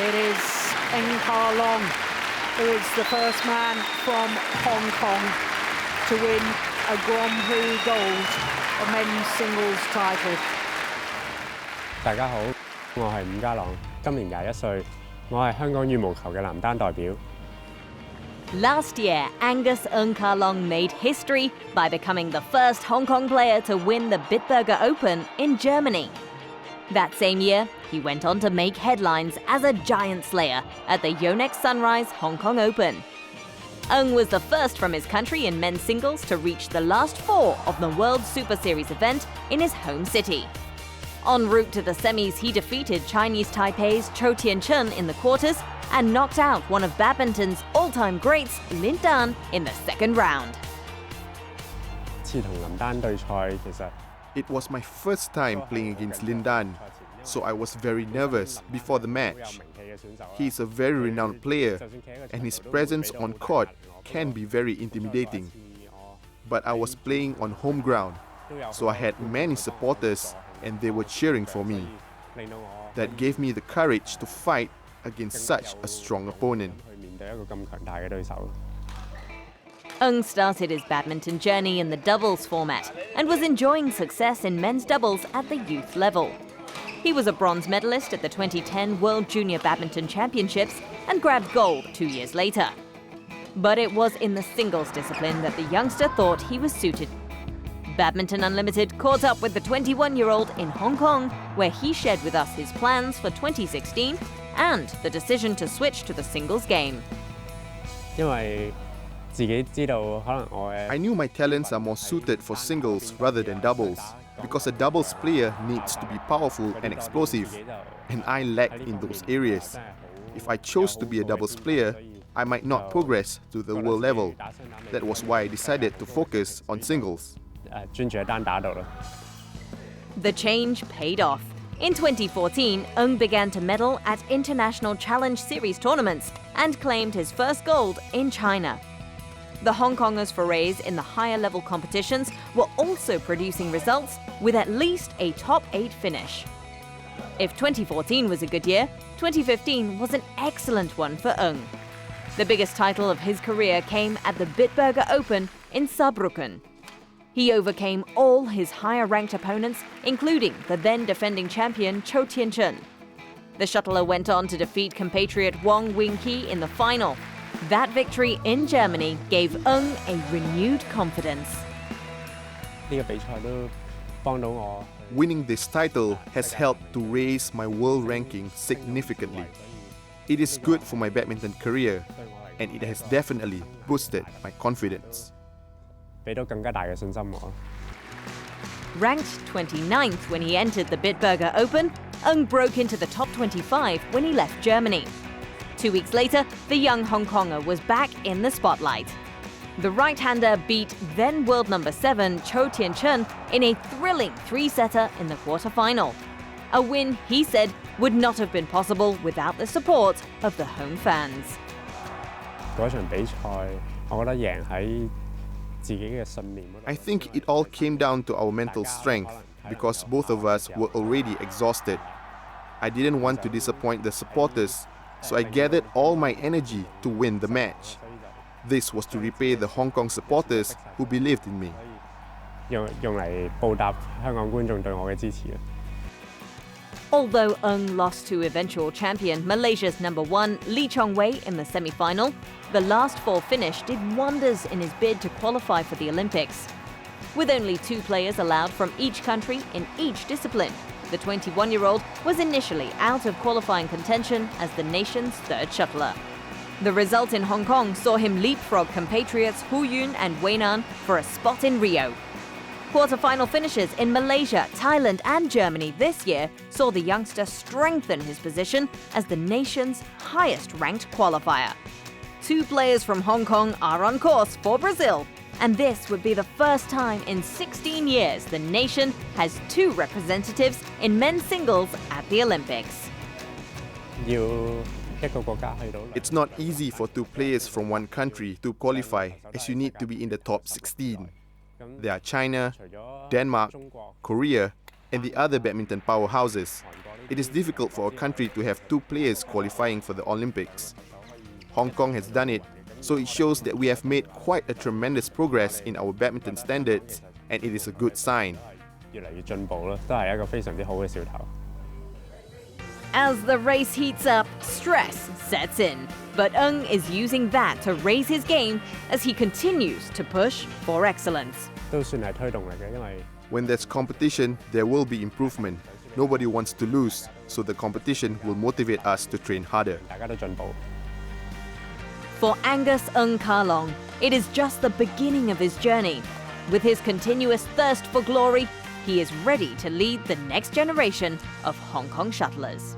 It is Ng who is the first man from Hong Kong to win a Grand Prix Gold, a men's singles title. 大家好，我係伍家朗，今年21歲，我係香港羽毛球嘅男單代表。 Last year, Angus Ng made history by becoming the first Hong Kong player to win the Bitburger Open in Germany. That same year, he went on to make headlines as a giant slayer at the Yonex Sunrise Hong Kong Open. Ng was the first from his country in men's singles to reach the last four of the World Superseries event in his home city. En route to the semis, he defeated Chinese Taipei's Chou Tiancheng in the quarters and knocked out one of badminton's all-time greats, Lin Dan, in the second round. 次同林丹對賽，其實 It was my first time playing against Lin Dan, so I was very nervous before the match. He is a very renowned player, and his presence on court can be very intimidating. But I was playing on home ground, so I had many supporters and they were cheering for me. That gave me the courage to fight against such a strong opponent. Ng started his badminton journey in the doubles format and was enjoying success in men's doubles at the youth level. He was a bronze medalist at the 2010 World Junior Badminton Championships and grabbed gold 2 years later. But it was in the singles discipline that the youngster thought he was suited. Badminton Unlimited caught up with the 21-year-old in Hong Kong, where he shared with us his plans for 2016 and the decision to switch to the singles game. 因為自己知道可能我嘅 I knew my talents are more suited for singles rather than doubles, because a doubles player needs to be powerful and explosive, and I lack in those areas. If I chose to be a doubles player, I might not progress to the world level. That was why I decided to focus on singles. 專注喺單打度咯。 The change paid off. In 2014, Ng began to medal at International Challenge Series tournaments and claimed his first gold in China. The Hong Kongers' forays in the higher level competitions were also producing results with at least a top 8 finish. If 2014 was a good year, 2015 was an excellent one for Ng. The biggest title of his career came at the Bitburger Open in Saarbrücken. He overcame all his higher-ranked opponents, including the then-defending champion Chou Tiancheng. The shuttler went on to defeat compatriot Wang Wingqi in the final. That victory in Germany gave Ng a renewed confidence. 呢個比賽都幫到我。 Winning this title has helped to raise my world ranking significantly. It is good for my badminton career, and it has definitely boosted my confidence. 俾到更加大嘅信心我。 Ranked 29th when he entered the Bitburger Open, Ng broke into the top 25 when he left Germany. 2 weeks later, the young Hong Konger was back in the spotlight. The right-hander beat then world number 7 Chou Tiancheng in a thrilling 3-setter in the quarter-final. A win, he said, would not have been possible without the support of the home fans. 嗰場比賽，我覺得贏喺 I think it all came down to our mental strength, because both of us were already exhausted. I didn't want to disappoint the supporters, so I gathered all my energy to win the match. This was to repay the Hong Kong supporters who believed in me. 用嚟報答香港觀眾對我嘅支持。 Although Ng lost to eventual champion Malaysia's number 1 Lee Chong-wei in the semi-final, the last 4 finish did wonders in his bid to qualify for the Olympics. With only 2 players allowed from each country in each discipline, the 21-year-old was initially out of qualifying contention as the nation's third shuttler. The result in Hong Kong saw him leapfrog compatriots Hu Yun and Wei Nan for a spot in Rio. Quarter-final finishes in Malaysia, Thailand and Germany this year saw the youngster strengthen his position as the nation's highest-ranked qualifier. 2 players from Hong Kong are on course for Brazil, and this would be the first time in 16 years the nation has 2 representatives in men's singles at the Olympics. It's not easy for 2 players from one country to qualify, as you need to be in the top 16. There are China, Denmark, Korea, and the other badminton powerhouses. It is difficult for a country to have 2 players qualifying for the Olympics. Hong Kong has done it, so it shows that we have made quite a tremendous progress in our badminton standards, and it is a good sign. 越嚟越進步啦，都係一個非常之好嘅兆頭。 As the race heats up, stress sets in. But Ng is using that to raise his game as he continues to push for excellence. 都算係推動力嘅，因為 When there's competition, there will be improvement. Nobody wants to lose, so the competition will motivate us to train harder. 大家都進步。 For Angus Ng, it is just the beginning of his journey. With his continuous thirst for glory, he is ready to lead the next generation of Hong Kong shuttlers.